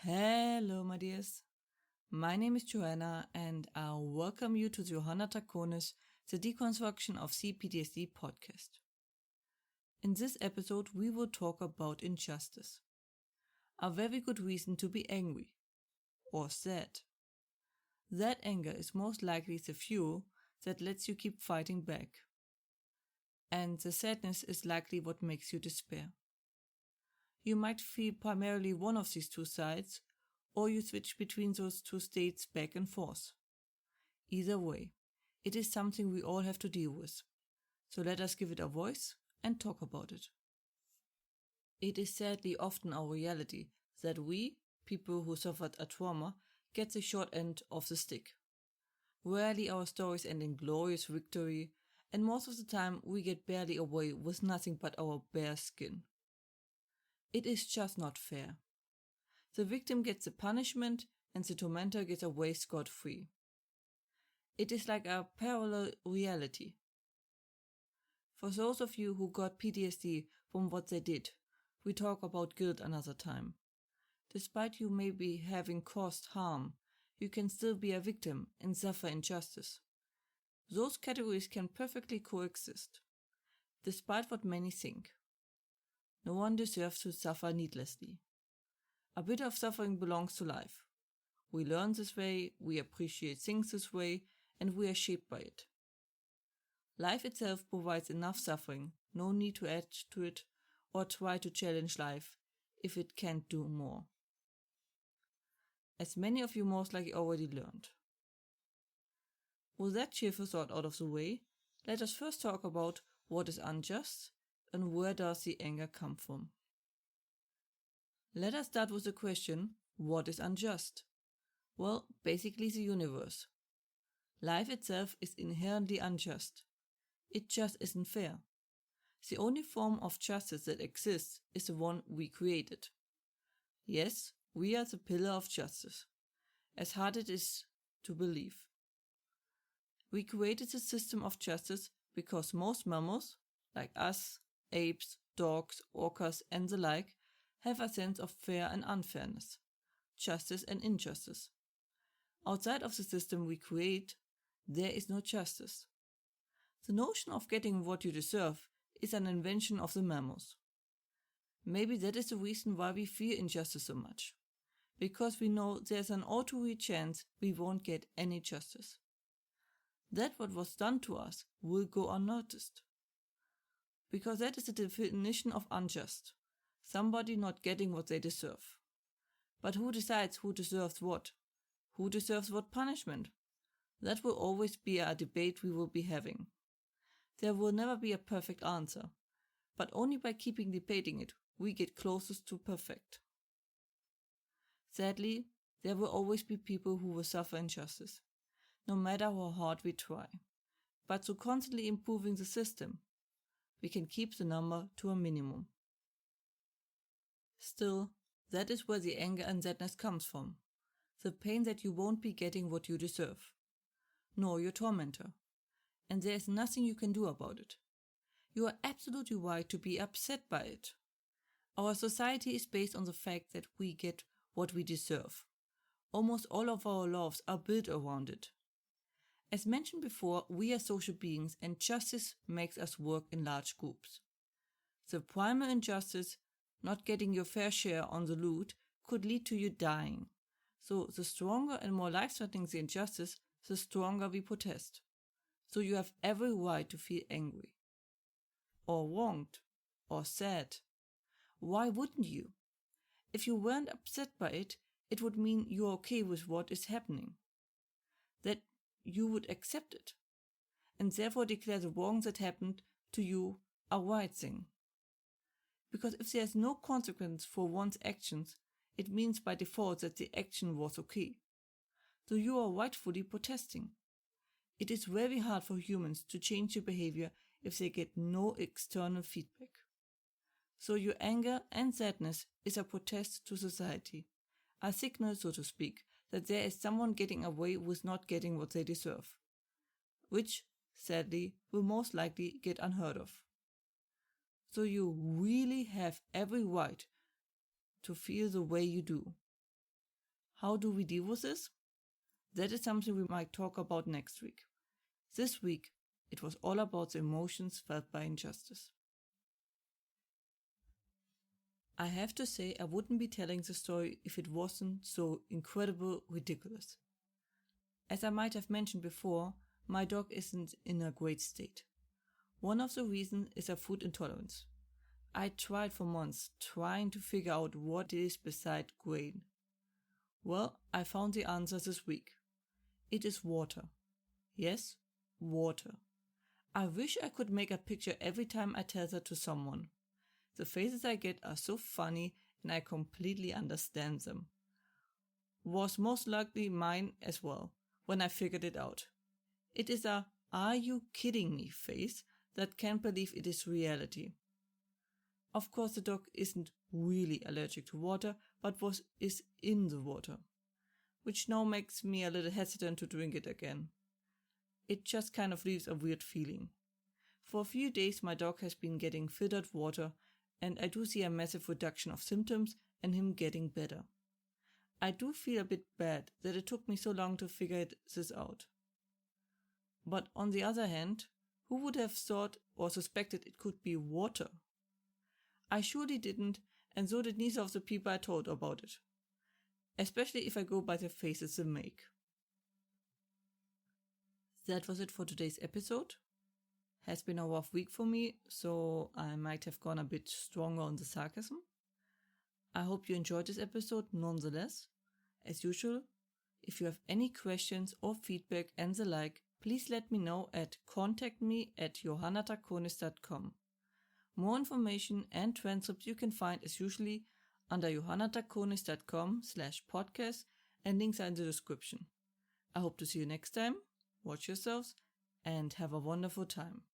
Hello, my dears. My name is Joanna, and I'll welcome you to the Johanna Draconis, the Deconstruction of CPTSD podcast. In this episode, we will talk about injustice. A very good reason to be angry or sad. That anger is most likely the fuel that lets you keep fighting back. And the sadness is likely what makes you despair. You might feel primarily one of these two sides, or you switch between those two states back and forth. Either way, it is something we all have to deal with. So let us give it a voice and talk about it. It is sadly often our reality that we, people who suffered a trauma, get the short end of the stick. Rarely our stories end in glorious victory, and most of the time we get barely away with nothing but our bare skin. It is just not fair. The victim gets the punishment and the tormentor gets away scot-free. It is like a parallel reality. For those of you who got PTSD from what they did, we talk about guilt another time. Despite you maybe having caused harm, you can still be a victim and suffer injustice. Those categories can perfectly coexist, despite what many think. No one deserves to suffer needlessly. A bit of suffering belongs to life. We learn this way, we appreciate things this way, and we are shaped by it. Life itself provides enough suffering, no need to add to it or try to challenge life if it can't do more. As many of you most likely already learned. With that cheerful thought out of the way, let us first talk about what is unjust and where does the anger come from. Let us start with the question, what is unjust? Well, basically the universe. Life itself is inherently unjust. It just isn't fair. The only form of justice that exists is the one we created. Yes, we are the pillar of justice, as hard it is to believe. We created the system of justice because most mammals, like us, apes, dogs, orcas, and the like, have a sense of fair and unfairness, justice and injustice. Outside of the system we create, there is no justice. The notion of getting what you deserve is an invention of the mammals. Maybe that is the reason why we fear injustice so much, because we know there's an all too real chance we won't get any justice. That what was done to us will go unnoticed. Because that is the definition of unjust. Somebody not getting what they deserve. But who decides who deserves what? Who deserves what punishment? That will always be a debate we will be having. There will never be a perfect answer, but only by keeping debating it, we get closest to perfect. Sadly, there will always be people who will suffer injustice, no matter how hard we try. But through constantly improving the system, we can keep the number to a minimum. Still, that is where the anger and sadness comes from. The pain that you won't be getting what you deserve, nor your tormentor. And there is nothing you can do about it. You are absolutely right to be upset by it. Our society is based on the fact that we get what we deserve. Almost all of our laws are built around it. As mentioned before, we are social beings and justice makes us work in large groups. The primal injustice, not getting your fair share on the loot, could lead to you dying. So the stronger and more life-threatening the injustice, the stronger we protest. So you have every right to feel angry, or wronged, or sad. Why wouldn't you? If you weren't upset by it, it would mean you're okay with what is happening. That you would accept it, and therefore declare the wrong that happened to you a right thing. Because if there's no consequence for one's actions, it means by default that the action was okay. So you are rightfully protesting. It is very hard for humans to change their behavior if they get no external feedback. So your anger and sadness is a protest to society, a signal, so to speak, that there is someone getting away with not getting what they deserve, which, sadly, will most likely get unheard of. So you really have every right to feel the way you do. How do we deal with this? That is something we might talk about next week. This week, it was all about the emotions felt by injustice. I have to say, I wouldn't be telling the story if it wasn't so incredible ridiculous. As I might have mentioned before, my dog isn't in a great state. One of the reasons is her food intolerance. I tried for months trying to figure out what it is beside grain. Well, I found the answer this week. It is water. Yes, water. I wish I could make a picture every time I tell that to someone. The faces I get are so funny and I completely understand them. Was most likely mine as well, when I figured it out. It is a "are you kidding me" face that can't believe it is reality. Of course the dog isn't really allergic to water, but is in the water, which now makes me a little hesitant to drink it again. It just kind of leaves a weird feeling. For a few days my dog has been getting filtered water, and I do see a massive reduction of symptoms and him getting better. I do feel a bit bad that it took me so long to figure this out. But on the other hand, who would have thought or suspected it could be water? I surely didn't, and so did neither of the people I told about it. Especially if I go by the faces they make. That was it for today's episode. Has been a rough week for me, so I might have gone a bit stronger on the sarcasm. I hope you enjoyed this episode nonetheless. As usual, if you have any questions or feedback and the like, please let me know at contactme@johannatakonis.com. More information and transcripts you can find as usually under johannatakonis.com/podcast, and links are in the description. I hope to see you next time. Watch yourselves and have a wonderful time.